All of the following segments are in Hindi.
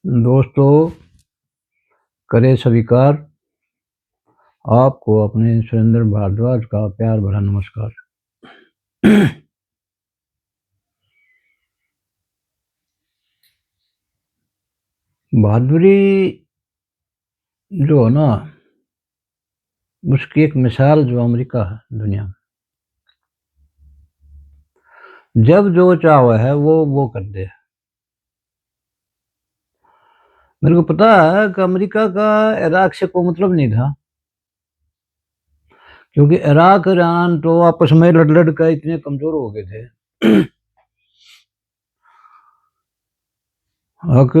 दोस्तों, करे स्वीकार आपको अपने सुरेंद्र भारद्वाज का प्यार भरा नमस्कार। बहादुरी जो है ना, उसकी एक मिसाल जो अमेरिका है दुनिया में। जब जो चाहा है वो कर दे। मेरे को पता है कि अमेरिका का इराक से कोई मतलब नहीं था, क्योंकि इराक ईरान तो आपस में लड़ लड़ कर इतने कमजोर हो गए थे। अब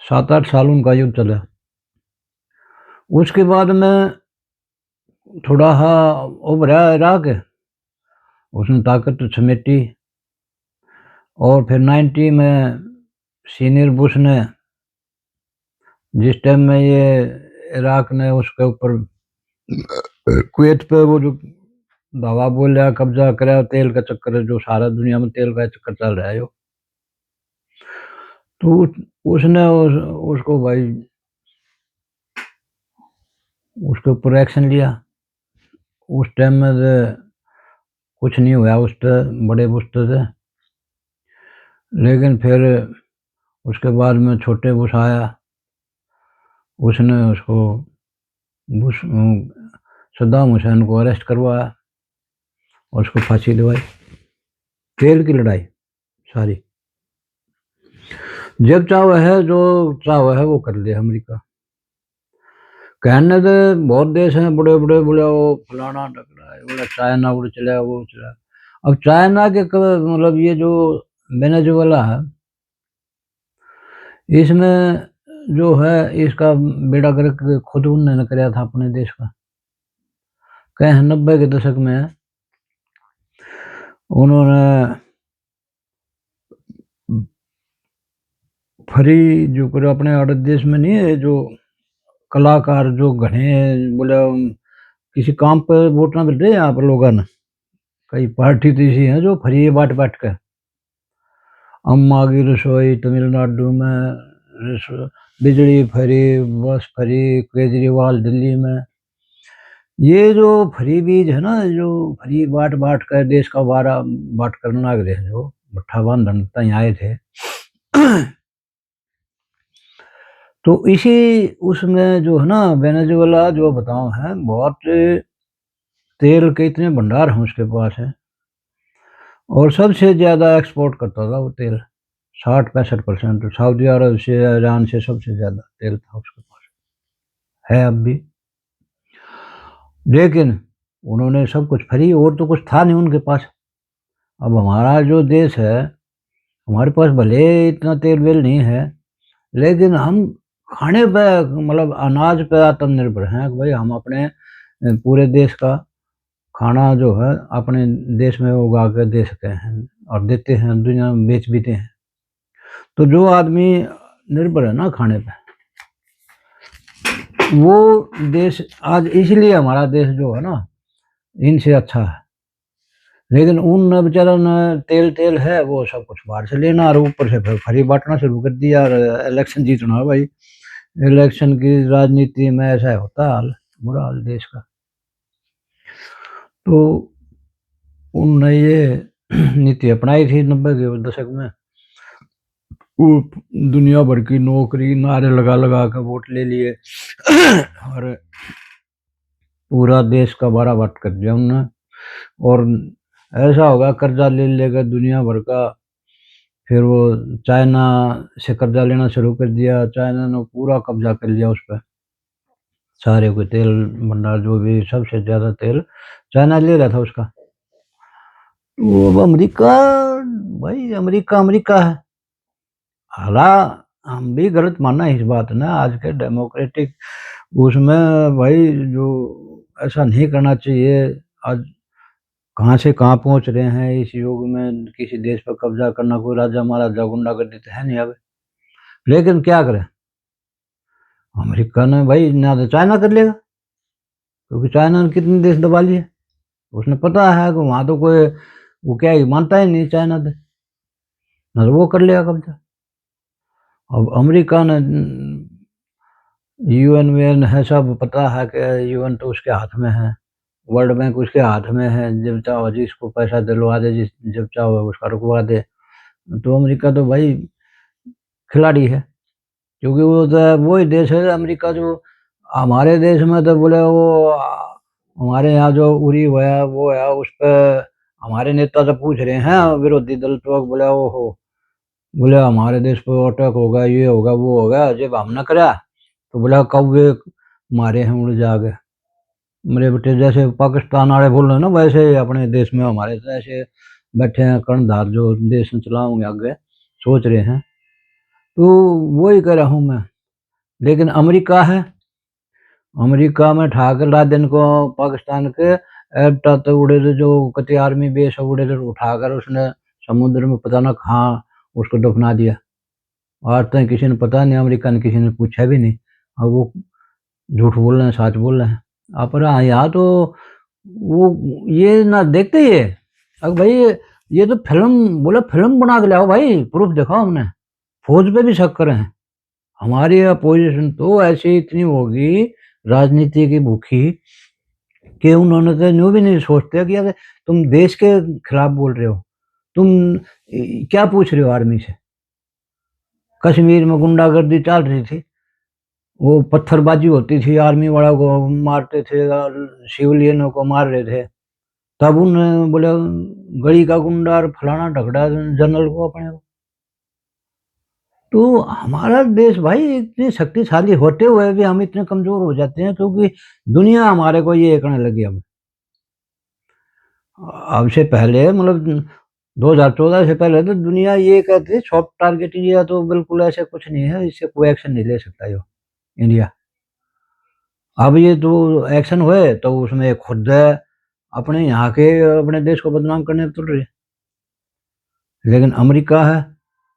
7-8 साल उनका युद्ध चला। उसके बाद में थोड़ा उभरा इराक, उसने ताकत समेटी। और फिर 90 में सीनियर बुश ने, जिस टाइम में ये इराक ने उसके ऊपर कुवैत पे वो जो दावा बोल रहा कब्जा करा, तेल का चक्कर है, जो सारा दुनिया में तेल का चक्कर चल रहा है जो, तो उसने उसको भाई उसके ऊपर एक्शन लिया। उस टाइम में कुछ नहीं हुआ, उस बड़े बुश थे। लेकिन फिर उसके बाद में छोटे बुश आया, उसने उसको बुश सद्दाम हुसैन को अरेस्ट करवाया और उसको फांसी दिलवाई। तेल की लड़ाई सारी जब चाहो है, जो चाहो है वो कर ले अमेरिका। कहने तो बहुत देश हैं बड़े बड़े, बोले वो फलाना टकरा है, बोले चाइना उड़ चला वो चला। अब चाइना के मतलब ये जो वेनेजुएला है, इसमें जो है इसका बेड़ा गर्क खुद उन्होंने कराया था अपने देश का। कहे 90 के दशक में उन्होंने फ्री जो करो अपने और देश में नहीं है, जो कलाकार जो घने बोले किसी काम पर वोट ना मिल रहे यहाँ पर लोगों ने, कई पार्टी तो ऐसी है जो फ्री बाट बाट के। अम्मा की रसोई तमिलनाडु में, बिजली फ्री, बस फ्री केजरीवाल दिल्ली में। ये जो फ्री बीज है ना, जो फ्री बाट बाट कर देश का बारा बाट करने लग रहे हैं, जो भट्ठा बांधन तय आए थे। तो इसी उसमें जो है ना वेनेजुएला जो बताओ है, बहुत तेल के इतने भंडार हैं उसके पास है, और सबसे ज्यादा एक्सपोर्ट करता था वो तेल। 60-65% सऊदी अरब से, ईरान से सबसे ज्यादा तेल था उसके पास, है अब भी। लेकिन उन्होंने सब कुछ फ्री, और तो कुछ था नहीं उनके पास। अब हमारा जो देश है, हमारे पास भले इतना तेल वेल नहीं है, लेकिन हम खाने पे मतलब अनाज पे आत्मनिर्भर हैं कि भाई हम अपने पूरे देश का खाना जो है अपने देश में उगा कर दे सके हैं और देते हैं, दुनिया में बेच भी हैं। तो जो आदमी निर्भर है ना खाने पे, वो देश आज इसलिए हमारा देश जो है ना इनसे अच्छा है। लेकिन उन बेचारा न तेल तेल है, वो सब कुछ बाहर से लेना और ऊपर से फिर फ्री बांटना शुरू कर दिया और इलेक्शन जीतना है भाई। इलेक्शन की राजनीति में ऐसा होता है हाल, बुरा हाल देश का। तो उनने ये नीति अपनाई थी 90 के दशक में। वो दुनिया भर की नौकरी नारे लगा लगा कर वोट ले लिए और पूरा देश का बारा बाट कर दिया उन्होंने। और ऐसा होगा कर्जा ले लेगा दुनिया भर का। फिर वो चाइना से कर्जा लेना शुरू कर दिया, चाइना ने पूरा कब्जा कर लिया उस पर। सारे कोई तेल भंडार जो भी सबसे ज्यादा तेल चाइना ले रहा था उसका। वो अब अमेरिका, भाई अमेरिका अमेरिका है। हाला हम भी गलत मानना इस बात ना, आज के डेमोक्रेटिक उसमें भाई जो ऐसा नहीं करना चाहिए। आज कहाँ से कहाँ पहुंच रहे हैं इस युग में, किसी देश पर कब्जा करना कोई राजा महाराजा गुंडागर्दी तो है नहीं अब। लेकिन क्या करें, अमेरिका ने भाई ना तो चाइना कर लेगा, क्योंकि चाइना ने कितने देश दबा लिए। उसने पता है कि वहां तो कोई वो क्या ही मानता ही नहीं चाइना से। न तो वो कर लिया कब्जा। अब अमेरिका ने यूएन वीएन है, सब पता है कि यूएन तो उसके हाथ में है, वर्ल्ड बैंक उसके हाथ में है, जब चाहो जिसको पैसा दिलवा दे, जब चाहो उसका रुकवा दे। तो अमेरिका तो भाई खिलाड़ी है, क्योंकि वो तो वही देश है अमेरिका जो हमारे देश में तो बोले वो हमारे यहाँ जो उरी हुआ है वो है उस पर हमारे नेता से पूछ रहे हैं विरोधी दल तो बोले वो हो, बोले हमारे देश पे अटैक होगा, ये होगा, वो होगा, जब हमने करा तो बोला कौवे मारे हैं उड़ जाके। मेरे बेटे जैसे पाकिस्तान वाले बोल रहे हैं ना, वैसे ही अपने देश में हमारे तो ऐसे बैठे हैं कर्णधार जो देश चलाओगे आगे सोच रहे हैं। तो वही कह रहा हूँ मैं। लेकिन अमेरिका है, अमेरिका में ठाकर रात दिन को पाकिस्तान के एयरटा तो उड़े थे, जो कति आर्मी बेस है उड़े थे, उठाकर उसने समुद्र में पता ना कहाँ उसको दफना दिया। आज तक किसी ने पता नहीं, अमेरिका ने किसी ने पूछा भी नहीं। और वो झूठ बोल रहे हैं, सच बोल रहे हैं। आप यहाँ तो वो ये ना देखते ही है। अब भाई ये तो फिल्म बोले, फिल्म बना के लाओ भाई, प्रूफ दिखाओ। हमने फौज पे भी शक करे हैं। हमारी अपोजिशन तो ऐसी इतनी होगी राजनीति की भूखी कि उन्होंने तो यूं भी नहीं सोचते कि यार तुम देश के खिलाफ बोल रहे हो, तुम क्या पूछ रहे हो आर्मी से। कश्मीर में गुंडागर्दी चल रही थी, वो पत्थरबाजी होती थी, आर्मी वालों को मारते थे और सिविलियनों को मार रहे थे, तब उन्होंने बोले गली का गुंडा और फलाना ढगड़ा जनरल को अपने को। तो हमारा देश भाई इतनी शक्तिशाली होते हुए भी हम इतने कमजोर हो जाते हैं, क्योंकि दुनिया हमारे को ये करने लगी। अब से पहले मतलब 2014 से पहले तो दुनिया ये कहती थी सॉफ्ट टारगेट इंडिया, तो बिल्कुल ऐसे कुछ नहीं है, इससे कोई एक्शन नहीं ले सकता जो इंडिया। अब ये तो एक्शन हुए तो उसमें खुद अपने यहाँ के अपने देश को बदनाम करने पर तुल रही है। लेकिन अमेरिका है,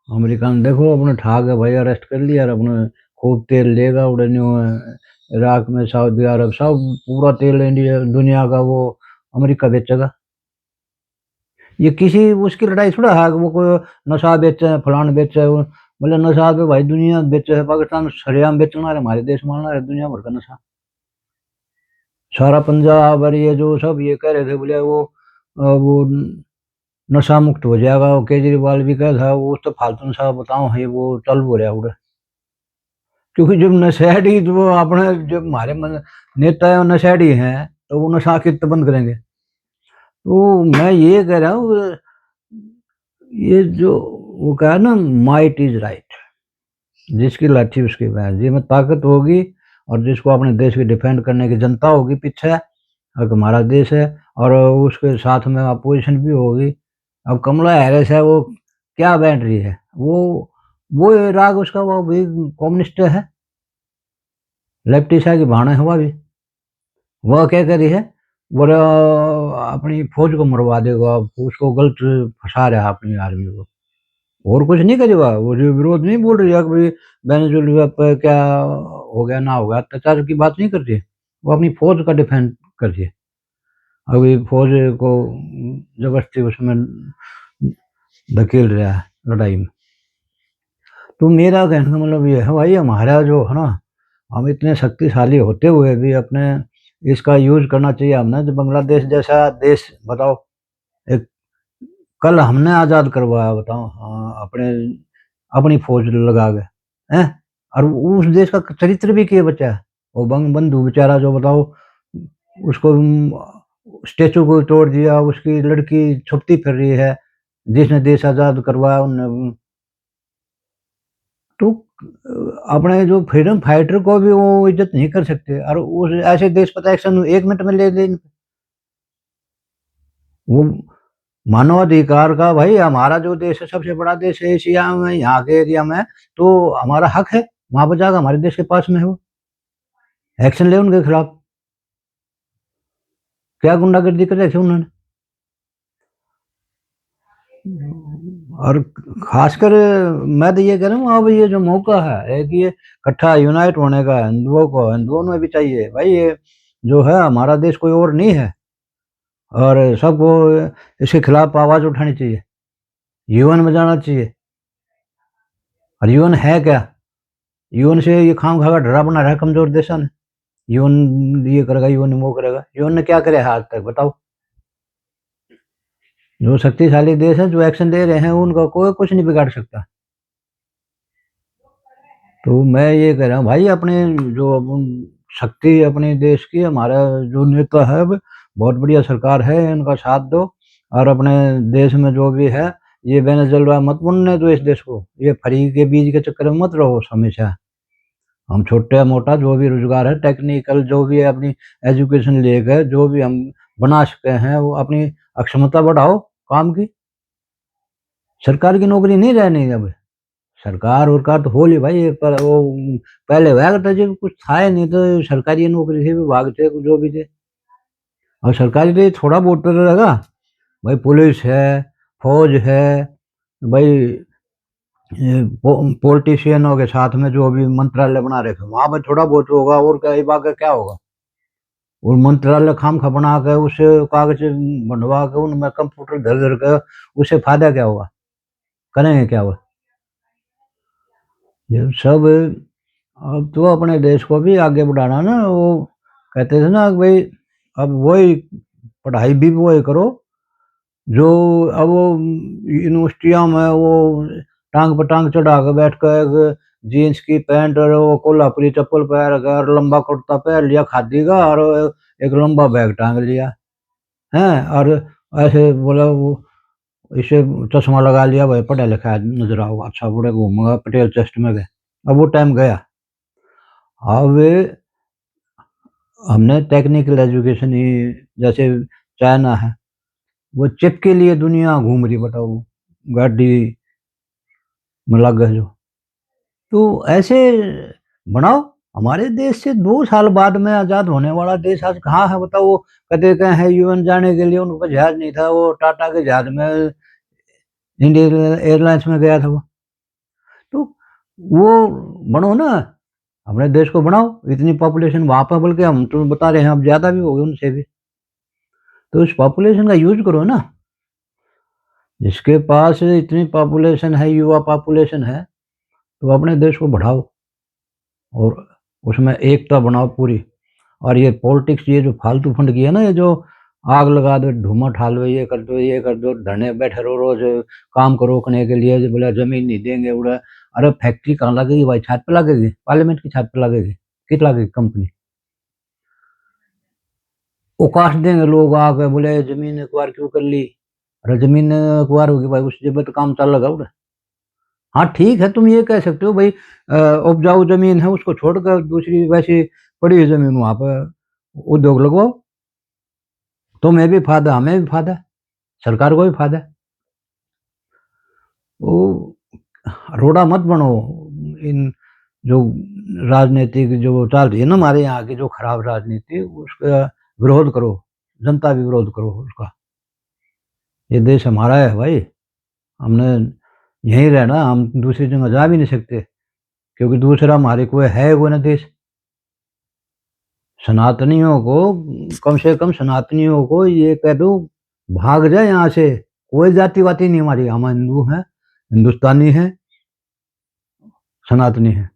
अमेरिका ने देखो अपने ठाक है भाई, अरेस्ट कर लिया और अपने खूब तेल लेगा उड़े इराक में, सऊदी अरब, सब पूरा तेल इंडिया दुनिया का वो अमेरिका बेचेगा। ये किसी उसकी लड़ाई थोड़ा है कि वो कोई नशा बेचे है, फलान बेचे है, मतलब नशा तो भाई दुनिया बेचे है। पाकिस्तान सरेआम बेचना है, हमारे देश मानना है दुनिया भर का नशा। सारा पंजाब और ये जो सब ये कह रहे थे बोले वो नशा मुक्त हो जाएगा, वो केजरीवाल भी कह था, वो तो फालतू नशा बताओ है वो चल हो रहा उड़े। क्योंकि जब नशेड़ी जो वो अपने जब हमारे नेता है नशेड़ी हैं तो वो नशा कितना बंद करेंगे। तो मैं ये कह रहा हूँ, ये जो वो कहा ना माइट इज राइट, जिसकी लाठी उसकी भैंस, जिसमें ताकत होगी और जिसको अपने देश की डिफेंड करने की जनता होगी पीछे, और हमारा देश है, और उसके साथ में अपोजिशन भी होगी। अब कमला हैरिस है, वो क्या बैठ रही है, वो राग उसका वो भी कम्युनिस्ट है, लेफ्टिस्ट है कि भाड़ा है वह भी। वह क्या कह रही है, बोले अपनी फौज को मरवा देगा, उसको गलत फंसा रहा है अपनी आर्मी को, और कुछ नहीं करेगा। वो जो विरोध नहीं बोल रही है कि भाई वेनेजुएला पे क्या हो गया ना होगा, अत्याचार की बात नहीं कर रही है, वो अपनी फौज का डिफेंड कर रही है। अभी फौज को जबरदस्ती उसमें धकेल रहा है लड़ाई में। तो मेरा कहने का मतलब ये है भाई, हमारा जो है ना, हम इतने शक्तिशाली होते हुए भी अपने इसका यूज करना चाहिए हमने। जो बांग्लादेश जैसा देश बताओ, एक कल हमने आज़ाद करवाया बताओ, हाँ अपने अपनी फौज लगा के हैं, और उस देश का चरित्र भी किए बचा है। वो बंग बंधु बेचारा जो बताओ, उसको स्टेचू को तोड़ दिया, उसकी लड़की छुपती फिर रही है, जिसने देश आज़ाद करवाया उनने। तो अपने जो फ्रीडम फाइटर को भी वो इज्जत नहीं कर सकते, और उस ऐसे देश पर एक्शन 1 मिनट में ले लें। वो मानवाधिकार का भाई, हमारा जो देश है सबसे बड़ा देश है एशिया में, यहाँ के एरिया में, तो हमारा हक है वहां पर जाकर, हमारे देश के पास में है वो, एक्शन ले उनके खिलाफ। क्या गुंडागर्दी कर रखे उन्होंने। और खासकर मैं तो ये कह रहा हूँ, अब ये जो मौका है कि ये इकट्ठा यूनाइट होने का हिंदुओं को, हिंदुओं में भी चाहिए भाई, ये जो है हमारा देश कोई और नहीं है, और सबको इसके खिलाफ आवाज उठानी चाहिए, यूएन में जाना चाहिए। और यूएन है क्या? यूएन से ये खाम खा डरा बना रहा है कमजोर देशों ने। यूएन ये करेगा, यूएन वो करेगा। यूएन ने क्या करे आज तक बताओ? जो शक्तिशाली देश है, जो एक्शन ले रहे हैं, उनका कोई कुछ नहीं बिगाड़ सकता। तो मैं ये कह रहा हूँ भाई, अपने जो शक्ति अपने देश की, हमारा जो नेता है बहुत बढ़िया सरकार है, इनका साथ दो। और अपने देश में जो भी है, ये वेनेजुएला मत बनने दो इस देश को। ये फ्री के बीज के चक्कर में मत रहो हमेशा। हम छोटे मोटा जो भी रोजगार है, टेक्निकल जो भी है, अपनी एजुकेशन लेकर जो भी हम बना सके हैं, वो अपनी अक्षमता बढ़ाओ काम की। सरकार की नौकरी नहीं रहनी अब। सरकार उरकार तो हो ली भाई, पर वो पहले हुआ करता जब कुछ था ही नहीं, तो सरकारी नौकरी थे, विभाग थे, जो भी थे। और सरकारी तो ये थोड़ा बहुत तो रहेगा भाई। पुलिस है, फौज है भाई, पॉलिटिशियनों के साथ में जो भी मंत्रालय बना रखे वहां पर थोड़ा बहुत होगा, और क्या बाकी क्या होगा? और मंत्रालय खाम खा बना के उससे कागज बनवा के उनमें कंप्यूटर धर धर के उससे फायदा क्या होगा? करेंगे क्या वो? ये सब अब तो अपने देश को भी आगे बढ़ाना ना। वो कहते थे ना कि भाई अब वही पढ़ाई भी वही करो जो अब वो यूनिवर्सिटियों में वो टांग पर टांग चढ़ा के बैठ कर जीन्स की पैंट और वो कोल्हापुरी चप्पल पहन कर और लंबा कुर्ता पहन लिया खादी का, और एक लंबा बैग टांग लिया है, और ऐसे बोला वो इसे चश्मा लगा लिया, भाई पढ़ा लिखा आदमी नजर आओगा, अच्छा बूढ़े घूमूंगा पटेल चेस्ट में गए। अब वो टाइम गया। अब हमने टेक्निकल एजुकेशन ही, जैसे चाइना है, वो चिप के लिए दुनिया घूम रही, बताओ गाड़ी में लग गए जो। तो ऐसे बनाओ। हमारे देश से 2 साल बाद में आजाद होने वाला देश आज कहाँ है बताओ? वो कहते कहे हैं यूएन जाने के लिए उनका जहाज नहीं था, वो टाटा के जहाज में, इंडियन एयरलाइंस में गया था वो। तो वो बनो ना, अपने देश को बनाओ। इतनी पॉपुलेशन वहां पर, बल्कि हम तो बता रहे हैं अब ज्यादा भी हो गए उनसे भी। तो उस पॉपुलेशन का यूज करो ना। जिसके पास इतनी पॉपुलेशन है, युवा पॉपुलेशन है, तो अपने देश को बढ़ाओ और उसमें एकता बनाओ पूरी। और ये पॉलिटिक्स, ये जो फालतू फंड की है ना, ये जो आग लगा दो, धुआं ठाल दो, ये कर दो, ये कर दो, धरने बैठे रहो रोज काम को रोकने के लिए, जो बोला जमीन नहीं देंगे उड़ा। अरे फैक्ट्री कहाँ लगेगी भाई? छत पे लगेगी? पार्लियामेंट की छत पे लगेगी? कित लगेगी कंपनी? वो काट देंगे लोग आके, बोले जमीन अखबार क्यों कर ली? अरे जमीन अखबार होगी भाई, उस जगह तो काम चल लगा उड़ा। हाँ ठीक है, तुम ये कह सकते हो भाई उपजाऊ जमीन है उसको छोड़कर दूसरी वैसी पड़ी हुई जमीन वहां पर उद्योग लगवाओ। तुम्हें भी फायदा, हमें भी फायदा, सरकार को भी फायदा। वो रोड़ा मत बनो। इन जो राजनीतिक जो चल रही है ना हमारे यहाँ की, जो खराब राजनीति, उसका विरोध करो। जनता भी विरोध करो उसका। ये देश हमारा है भाई, हमने यहीं रहना, हम दूसरी जगह जा भी नहीं सकते, क्योंकि दूसरा हमारे कोई है वो ना देश। सनातनियों को, कम से कम सनातनियों को ये कह दो भाग जाए यहाँ से। कोई जाति वाति नहीं हमारी, हम हिंदू हैं, हिंदुस्तानी हैं, सनातनी हैं।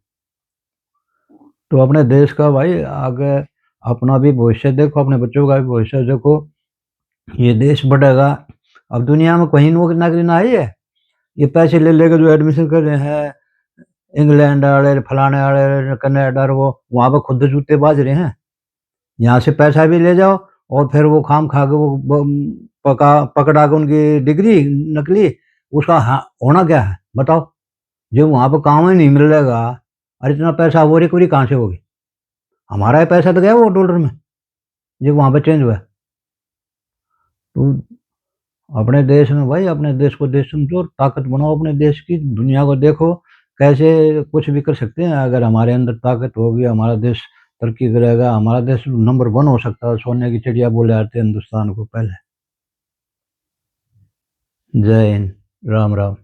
तो अपने देश का भाई आगे अपना भी भविष्य देखो, अपने बच्चों का भी भविष्य देखो। ये देश बढ़ेगा। अब दुनिया में कहीं नौकरी नाकरी ना आई है। ये पैसे ले लेकर जो एडमिशन कर रहे हैं, इंग्लैंड वाले, फलाने वाले, कनाडा, वो वहां पर खुद जूते बाज रहे हैं। यहाँ से पैसा भी ले जाओ, और फिर वो खाम खा के वो पकड़ा के उनकी डिग्री नकली, उसका होना क्या है बताओ? जो वहां पर काम ही नहीं मिलेगा, और इतना पैसा वो रिकवरी कहाँ से होगी? हमारा ही पैसा तो गया वो डॉलर में, जो वहां पर चेंज हुआ है। तो अपने देश में भाई, अपने देश को देश समझो, ताकत बनाओ अपने देश की, दुनिया को देखो कैसे कुछ भी कर सकते हैं। अगर हमारे अंदर ताकत होगी, हमारा देश तरक्की करेगा, हमारा देश नंबर 1 हो सकता है, सोने की चिड़िया बोले आते हैं हिंदुस्तान को पहले। जय हिंद, राम राम।